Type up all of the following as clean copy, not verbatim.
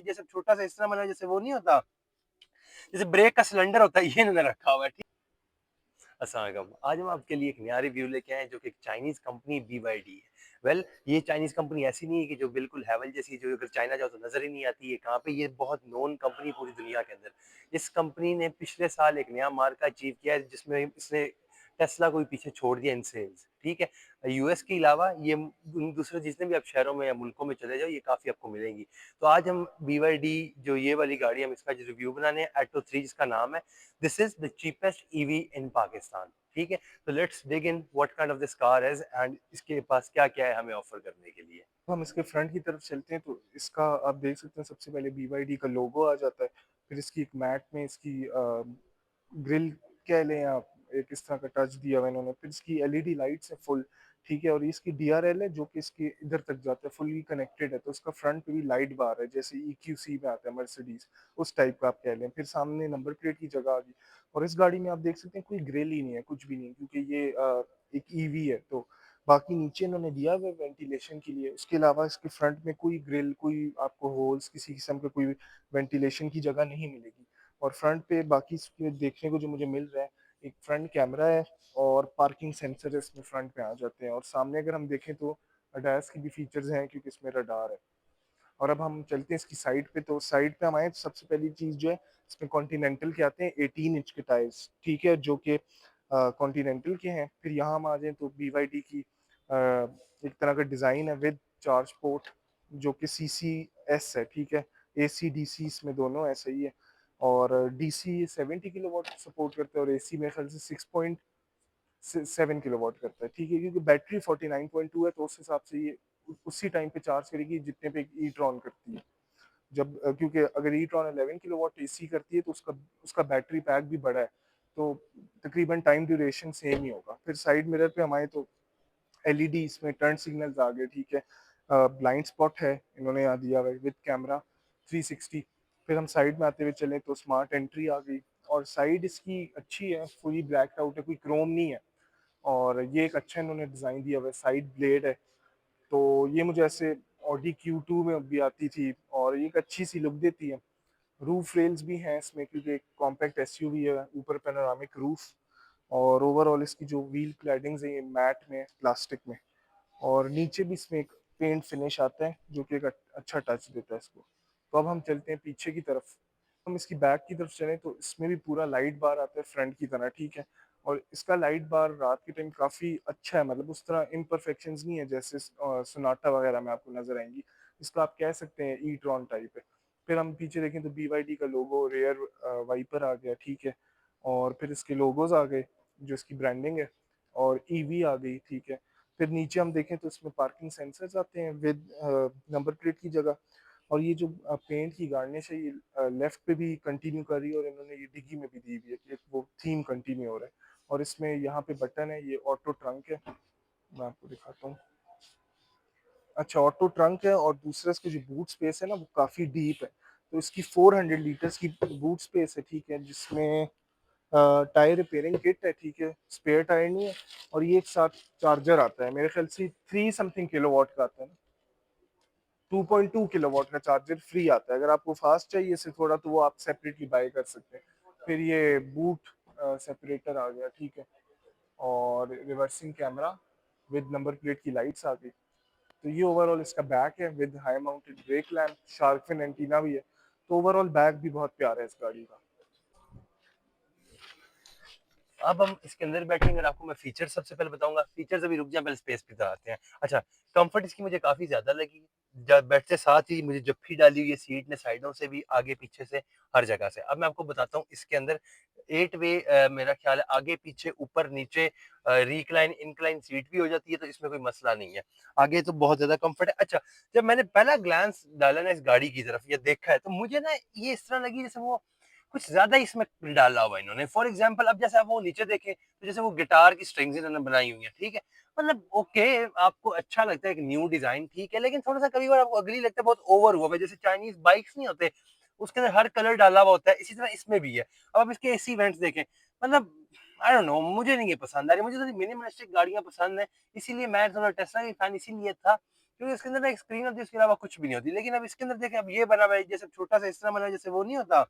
जैसे छोटा सा इस तरह बना जैसे वो नहीं होता, जैसे ब्रेक का सिलेंडर होता है, ये इन्होंने रखा हुआ है। अस्सलाम वालेकुम। आज हम आपके लिए एक नया रिव्यू लेके आए हैं जो कि एक चाइनीज़ कंपनी BYD है। ये चाइनीज़ कंपनी ऐसी नहीं है कि जो बिल्कुल हैवल जैसी, जो अगर चाइना जाओ तो नज़र ही नहीं आती है कहाँ पे। ये बहुत नोन कंपनी पूरी दुनिया के अंदर। इस कंपनी ने पिछले साल एक नया मार्का अचीव किया है जिसमें इसने टेस्ला को भी पीछे छोड़ दिया इन सेल्स, ठीक है? यूएस के अलावा ये दूसरे जितने भी आप शहरों में या मुल्कों में चले जाओ, ये काफ़ी आपको मिलेंगी। तो आज हम BYD जो ये वाली गाड़ी, हम इसका जो रिव्यू बनाने हैं, एटो 3 जिसका नाम है। This is the cheapest EV in Pakistan, ठीक है? तो let's dig in what kind of this car is and इसके पास क्या क्या है हमें ऑफर करने के लिए। हम इसके फ्रंट की तरफ चलते हैं तो इसका आप देख सकते हैं सबसे पहले BYD का लोगो आ जाता है। फिर इसकी एक मैट में इसकी ग्रिल कह लें आप, एक इस तरह का टच दिया हुआ इन्होंने। फिर इसकी एलईडी लाइट्स है फुल, ठीक है। और ये इसकी DRL है जो कि इसके इधर तक जाता है, फुली कनेक्टेड है। तो इसका फ्रंट पे भी लाइट बार है जैसे EQC में आता है मर्सिडीज, उस टाइप का आप कह लें। फिर सामने नंबर प्लेट की जगह आ गई। और इस गाड़ी में आप देख सकते हैं कोई ग्रिल ही नहीं है, कुछ भी नहीं, क्योंकि ये एक ईवी है। तो बाकी नीचे इन्होंने दिया हुआ वेंटिलेशन के लिए। उसके अलावा इसके फ्रंट में कोई ग्रिल, कोई आपको होल्स, किसी किस्म का कोई वेंटिलेशन की जगह नहीं मिलेगी। और फ्रंट पे बाकी इसके देखने को जो मुझे मिल रहा है, एक फ्रंट कैमरा है और पार्किंग सेंसर इसमें फ्रंट पे आ जाते हैं। और सामने अगर हम देखें तो अडास की भी फीचर्स हैं क्योंकि इसमें रडार है। और अब हम चलते हैं इसकी साइड पे। तो साइड पे हम आए तो सबसे पहली चीज जो है, इसमें कॉन्टिनेंटल के आते हैं 18 इंच के टायर्स, ठीक है, जो कि कॉन्टिनेंटल के हैं। फिर यहाँ हम आ जाए तो BYD की एक तरह का डिजाइन है विद चार्ज पोर्ट, जो कि CCS है, ठीक है। AC DC इसमें दोनों ऐसा ही है। और DC 70 किलोवाट सपोर्ट करता है और AC मेरे ख्याल से 6.7 किलोवाट करता है, ठीक है। क्योंकि बैटरी 49.2 है तो उस हिसाब से ये उसी टाइम पे चार्ज करेगी जितने पे ई ट्रॉन करती है। जब क्योंकि अगर ई ट्रॉन 11 किलोवाट AC करती है तो उसका उसका बैटरी पैक भी बड़ा है। तो तकरीबन टाइम ड्यूरेशन सेम ही होगा। फिर साइड मिरर पे हमारे तो LED इसमें टर्न सिग्नल्स आ गए, ठीक है। ब्लाइंड स्पॉट है इन्होंने यहाँ दिया हुआ है विद कैमरा 360। फिर हम साइड में आते हुए चलें तो स्मार्ट एंट्री आ गई। और साइड इसकी अच्छी है, फुली ब्लैक आउट है, कोई क्रोम नहीं है। और ये एक अच्छा इन्होंने डिज़ाइन दिया हुआ है, साइड ब्लेड है। तो ये मुझे ऐसे ऑडी Q2 में भी आती थी और ये एक अच्छी सी लुक देती है। रूफ रेल्स भी हैं इसमें क्योंकि एक कॉम्पैक्ट SUV है, ऊपर पैनोरामिक रूफ। और ओवरऑल इसकी जो व्हील क्लैडिंग्स है ये मैट में, प्लास्टिक में। और नीचे भी इसमें एक पेंट फिनिश आता है जो कि एक अच्छा टच देता है इसको। तो अब हम चलते हैं पीछे की तरफ। हम इसकी बैक की तरफ चलें तो इसमें भी पूरा लाइट बार आता है फ्रंट की तरह, ठीक है। और इसका लाइट बार रात के टाइम काफ़ी अच्छा है, मतलब उस तरह इम्परफेक्शंस नहीं है जैसे सोनाटा वगैरह में आपको नजर आएंगी। इसका आप कह सकते हैं ई ट्रॉन टाइप है। फिर हम पीछे देखें तो BYD का लोगो, रेयर वाइपर आ गया, ठीक है। और फिर इसके लोगोज आ गए जो इसकी ब्रांडिंग है। और EV आ गई, ठीक है। फिर नीचे हम देखें तो इसमें पार्किंग सेंसर्स आते हैं विद नंबर प्लेट की जगह। और ये जो पेंट की गार्निश है ये लेफ्ट पे भी कंटिन्यू कर रही है और इन्होंने ये डिग्गी में भी दी हुई है कि वो थीम कंटिन्यू हो रहा है। और इसमें यहाँ पे बटन है, ये ऑटो ट्रंक है, मैं आपको दिखाता हूँ। अच्छा, ऑटो ट्रंक है। और दूसरा इसकी जो बूट स्पेस है ना वो काफ़ी डीप है। तो इसकी 400 लीटर्स की बूट स्पेस है, ठीक है, जिसमें टायर रिपेयरिंग किट है, ठीक है, स्पेयर टायर नहीं है। और ये एक साथ चार्जर आता है, मेरे ख्याल से 3 समथिंग किलोवाट का आता है ना, 2.2 किलोवाट का चार्जर फ्री आता है। अगर आपको फास्ट चाहिए इससे थोड़ा तो वो आप सेपरेटली बाय कर सकते हैं। फिर ये बूट सेपरेटर आ गया, ठीक है। और reversing camera with number plate की लाइट्स आ गई। तो ये ओवरऑल इसका बैक है with high mounted brake lamp, shark fin antenna भी है। तो ओवरऑल बैक भी बहुत प्यारा है इस गाड़ी का। अब हम इसके अंदर बैठेंगे और आपको मैं फीचर सबसे पहले बताऊंगा। फीचर्स अभी रुक जाए, पहले स्पेस पे आते हैं। अच्छा, कंफर्ट इसकी मुझे काफी ज्यादा लगी। जब बैठते साथ ही मुझे जप्फी डाली हुई है सीट ने, साइडों से भी, आगे पीछे से, हर जगह से। अब मैं आपको बताता हूँ इसके अंदर 8 वे, मेरा ख्याल है आगे पीछे ऊपर नीचे रिक्लाइन इंक्लाइन सीट भी हो जाती है, तो इसमें कोई मसला नहीं है। आगे तो बहुत ज्यादा कंफर्ट है। अच्छा, जब मैंने पहला ग्लांस डाला ना इस गाड़ी की तरफ, ये देखा है, तो मुझे ना ये इस तरह लगी जैसे वो कुछ ज्यादा इसमें डाला हुआ इन्होंने। फॉर एग्जाम्पल, अब जैसे आप वो नीचे देखें तो जैसे वो गिटार की स्ट्रिंग्स इन्होंने बनाई हुई है, ठीक है। मतलब ओके, आपको अच्छा लगता है, एक न्यू डिजाइन, ठीक है, लेकिन थोड़ा सा कभी बार आपको अगली लगता है, बहुत ओवर हुआ है। जैसे चाइनीज बाइक्स नहीं होते, उसके अंदर हर कलर डाला हुआ होता है, इसी तरह इसमें भी है। अब आप इसके एसी वेंट्स देखें, मतलब आई डोंट नो, मुझे नहीं ये पसंद आ रही। मुझे थोड़ी मिनिमलिस्टिक गाड़ियां पसंद है, इसीलिए मैं थोड़ा टेस्ला की फैन इसीलिए था क्योंकि इसके अंदर ना एक स्क्रीन होती है, उसके अलावा कुछ भी नहीं होती। लेकिन अब इसके अंदर देखें, अब ये बना हुआ है जैसे छोटा-सा इस तरह बना है, जैसे वो नहीं होता,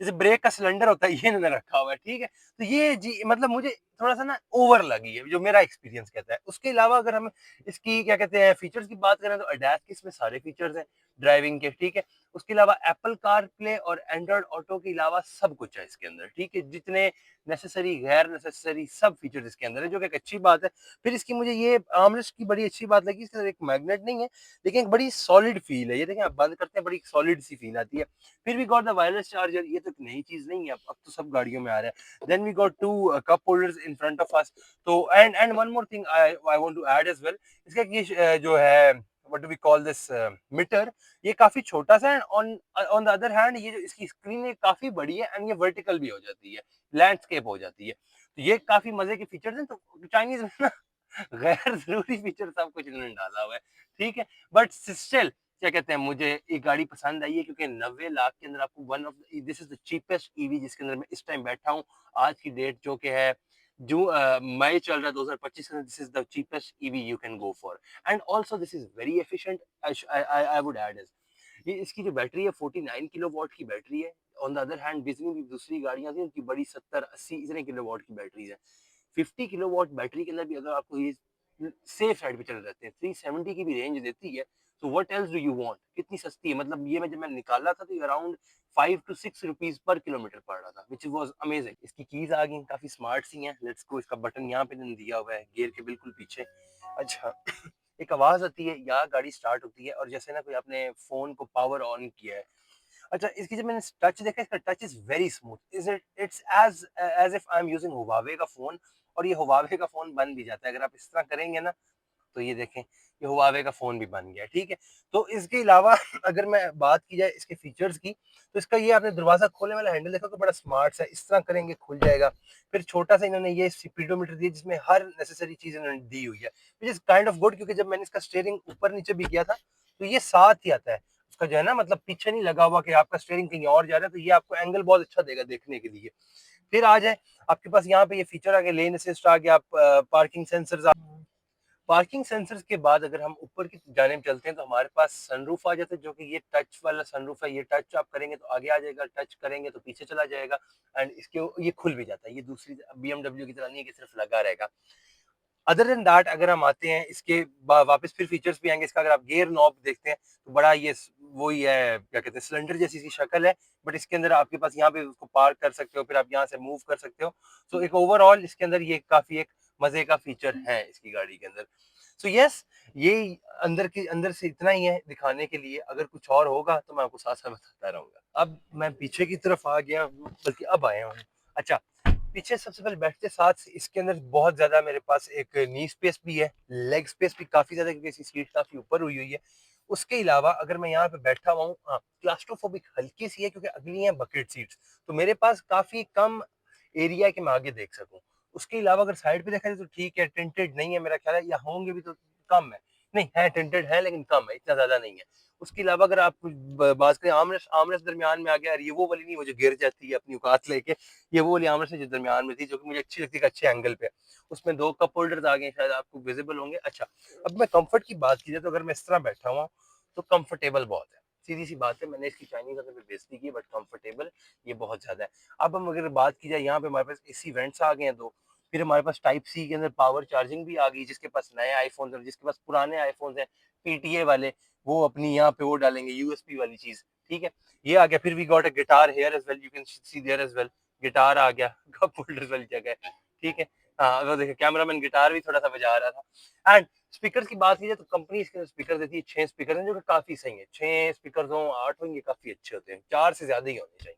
जैसे ब्रेक का सिलेंडर होता है, ये इन्होंने रखा हुआ है, ठीक है? तो ये जी मतलब मुझे थोड़ा-सा ना ओवर लगी है, जो मेरा एक्सपीरियंस कहता है। उसके अलावा अगर हम इसकी क्या कहते हैं फीचर्स की बात करें, तो अडैस के इसमें सारे फीचर्स हैं ड्राइविंग के, ठीक है? उसके अलावा एप्पल कारप्ले और एंड्रॉयड ऑटो के अलावा सब कुछ है इसके अंदर, ठीक है? जितने नेसेसरी, गैर नेसेसरी सब फीचर्स इसके अंदर है, जो कि एक अच्छी बात है। फिर इसकी मुझे ये आर्मरेस्ट की बड़ी अच्छी बात लगी, इसके अंदर एक मैग्नेट नहीं है, लेकिन एक बड़ी सॉलिड फील है। ये देखें, आप बंद करते हैं, बड़ी सॉलिड सी फील आती है। फिर we got the wireless charger, ये तो नई चीज नहीं है, अब तो सब गाड़ियों में आ रहा है। Then we got two cup holders in front of us. तो and one more thing I want to add as well, इसका ये जो है what do we call this meter, ये काफी छोटा सा है। On on the other hand ये जो इसकी स्क्रीन है काफी बड़ी है, एंड ये वर्टिकल भी हो जाती है, लैंडस्केप हो जाती है। तो ये काफी मजे के फीचर्स हैं। तो चाइनीज में ना गैर जरूरी फीचर सब कुछ इन्होंने डाला हुआ है, ठीक है? बट स्टिल क्या कहते हैं, मुझे ये गाड़ी पसंद आई है, क्योंकि 90 लाख के अंदर आपको one of this is the cheapest EV जिसके अंदर मैं इस टाइम बैठा हूँ आज की डेट, जो कि है जो मई चल रहा है 2025 के अंदर। This is the cheapest EV you can go for, and also this is very efficient. I would add is ये इसकी जो बैटरी है 49 किलोवाट की बैटरी है। ऑन द अदर हैंड जितनी भी दूसरी गाड़ियां थी उनकी बड़ी 70-80 इतने किलोवाट की बैटरीज है। 50 किलोवाट बैटरी के अंदर भी अगर आपको ये सेफ साइड पे चल जाते हैं, 370 की भी रेंज देती है। तो what else do you want, कितनी सस्ती है। मतलब ये मैं जब मैं निकाला था तो around 5 to 6 rupees per kilometre पड़ रहा था, विच वाज अमेजिंग। इसकी कीज आ गई, काफी स्मार्ट सी हैं। लेट्स गो, इसका बटन यहाँ पे दिया हुआ है गियर के बिल्कुल पीछे। अच्छा एक आवाज आती है, यहाँ गाड़ी स्टार्ट होती है, और जैसे ना कोई आपने फोन को पावर ऑन किया है। अच्छा, इसकी जब मैंने टच देखा, इसका touch is very smooth. Is it it's as if I am using Huawei का फोन, और ये हुवावे का फोन बन भी जाता है अगर आप इस तरह करेंगे ना। तो ये देखें, ये हुवावे का फोन भी बन गया, ठीक है? तो इसके अलावा अगर मैं बात की जाए इसके फीचर्स की, तो इसका ये आपने दरवाजा खोलने वाला हैंडल देखा, तो बड़ा स्मार्ट सा, इस तरह करेंगे खुल जाएगा। फिर छोटा सा इन्होंने ये स्पीडोमीटर दिया, जिसमें हर नेसेसरी चीज इन्होंने दी हुई है, which is kind of good, क्योंकि जब मैंने इसका स्टीयरिंग ऊपर नीचे भी किया था, तो ये साथ ही आता है उसका, जो है ना, मतलब पीछे नहीं लगा हुआ कि आपका स्टीयरिंग कहीं और जा रहा है। तो ये आपको एंगल बहुत अच्छा देगा देखने के लिए। फिर आ जाए, आपके पास यहाँ पे ये फीचर आ गया, लेन असिस्ट आ गया, पार्किंग सेंसर। पार्किंग सेंसर्स के बाद अगर हम ऊपर की जानिब चलते हैं, तो हमारे पास सनरूफ आ जाता है, जो कि ये टच वाला सनरूफ है। ये टच आप करेंगे तो आगे आ जाएगा, टच करेंगे तो पीछे चला जाएगा, एंड इसके ये खुल भी जाता है। ये दूसरी BMW की तरह नहीं है कि सिर्फ लगा रहेगा। अदर देन दैट अगर हम आते हैं इसके वापस, फिर फीचर्स भी आएंगे इसका। अगर आप गियर नॉब देखते हैं, तो बड़ा ये वही है, क्या कहते हैं, सिलेंडर जैसी इसकी शक्ल है, बट इसके अंदर आपके पास यहाँ पे उसको पार्क कर सकते हो, फिर आप यहाँ से मूव कर सकते हो। सो एक ओवरऑल इसके अंदर ये काफी एक मजे का फीचर है इसकी गाड़ी के अंदर। सो यस, ये अंदर से इतना ही है दिखाने के लिए। अगर कुछ और होगा तो मैं आपको साथ साथ बताता रहूंगा। अब मैं पीछे की तरफ आ गया हूँ, बल्कि अब आया हूँ। अच्छा, पीछे सबसे पहले बैठते साथ इसके अंदर बहुत ज्यादा मेरे पास एक नी स्पेस भी है, लेग स्पेस भी काफी ज्यादा, क्योंकि इसकी सीट काफी ऊपर हुई है। उसके अलावा अगर मैं यहाँ पे बैठा हुआ हूँ, हाँ, क्लास्ट्रोफोबिक हल्की सी है, क्योंकि अगली है बकेट सीट्स, तो मेरे पास काफी कम एरिया है कि मैं आगे देख सकूं। उसके अलावा अगर साइड पे देखा जाए तो ठीक है, टिंटेड नहीं है मेरा ख्याल है, या होंगे भी तो कम है। नहीं है, टिंटेड है लेकिन कम है, इतना ज्यादा नहीं है। उसके अलावा अगर आप बात करें, आमरेस आमरेस दरमियान में आ गया, और ये वो वाली नहीं, वो जो गिर जाती है अपनी औकात लेके। ये वो वाली आमरेस है जो दरमियान में थी, जो कि मुझे अच्छी लगती है, अच्छे एंगल पे। उसमें 2 कप होल्डर्स आ गए, शायद आपको विजिबल होंगे। अच्छा, अब मैं कंफर्ट की बात की जाए, तो अगर मैं इस तरह बैठा हुआ तो कंफर्टेबल बहुत है। सीधी सी बात है, मैंने इसकी चाइनीज अगर बेइज्जती की, बट कंफर्टेबल ये बहुत ज्यादा है। अब हम अगर बात की जाए, यहाँ पे हमारे पास एसी वेंट्स आ गए हैं 2। फिर हमारे पास टाइप सी के अंदर पावर चार्जिंग भी आ गई। जिसके पास नए आईफोन है, जिसके पास पुराने आईफोन है, पीटीए वाले, वो अपनी यहाँ पे वो डालेंगे यूएसबी वाली चीज, ठीक है? ये आ गया। फिर we got a guitar here as well, you can see there as well. Guitar आ गया कप होल्डर वाली जगह, ठीक है? हाँ, वो देखिए, कैमरामैन गिटार भी थोड़ा सा बजा रहा था। एंड स्पीकर की बात की जाए, तो कंपनी इसके स्पीकर देती है 6 स्पीकर हैं, जो कि काफी सही है। 6 स्पीकर हो, 8 होंगे, काफी अच्छे होते हैं। 4 से ज्यादा ही होने चाहिए।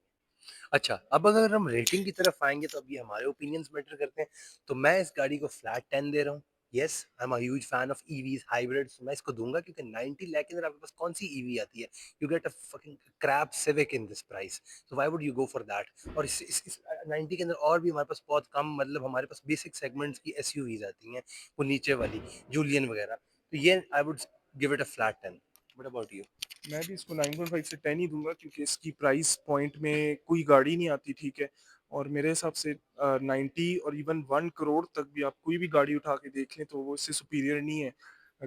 अच्छा, अब अगर हम रेटिंग की तरफ आएँगे, तो अब ये हमारे ओपिनियंस मैटर करते हैं। तो मैं इस गाड़ी को फ्लैट 10 दे रहा हूँ। Yes, I am a huge fan of EVs, hybrids. मैं इसको दूँगा, क्योंकि 90 लाख के अंदर आपके पास कौन-सी ईवी आती है? You get a fucking crab civic in this price. So why would you go for that? और इस 90 के अंदर और भी हमारे पास बहुत कम, मतलब हमारे पास बेसिक सेगमेंट्स की एसयूवीज़ आती हैं, वो नीचे वाली, जूलियन वगैरह। तो ये I would give it a flat 10। What about you? मैं भी इसको 9.5 से 10 ही दूंगा, क्योंकि इसकी प्राइस पॉइंट में कोई गाड़ी नहीं आती, ठीक है? और मेरे हिसाब से 90 और इवन 1 करोड़ तक भी आप कोई भी गाड़ी उठा के देख लें तो वो इससे सुपीरियर नहीं है।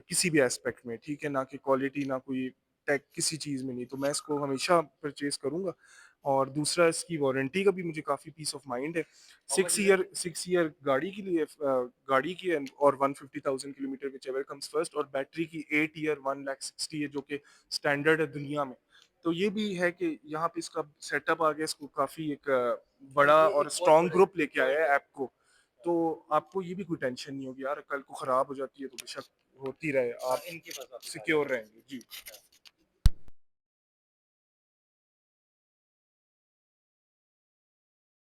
किसी भी एस्पेक्ट में, ठीक है? ना कि क्वालिटी, ना कोई टेक, किसी चीज़ में नहीं। तो मैं इसको हमेशा परचेज़ करूँगा। और दूसरा, इसकी वारंटी का भी मुझे काफ़ी पीस ऑफ माइंड है। 6 ईयर गाड़ी के लिए, गाड़ी की है, और 150,000 किलोमीटर व्हिचएवर कम्स फर्स्ट, और बैटरी की 8 ईयर 1,60,000 है, जो कि स्टैंडर्ड है दुनिया में। तो ये भी है कि यहाँ पे इसका सेटअप आ गया, इसको काफ़ी एक बड़ा ये और एक बहुत स्ट्रॉन्ग बड़ा ग्रुप लेके आया है ऐप को। तो आपको ये भी कोई टेंशन नहीं होगी यार, कल को खराब हो जाती है तो बेशक होती रहे, आप इनके पास वापस आ सिक्योर रहेंगे। जी।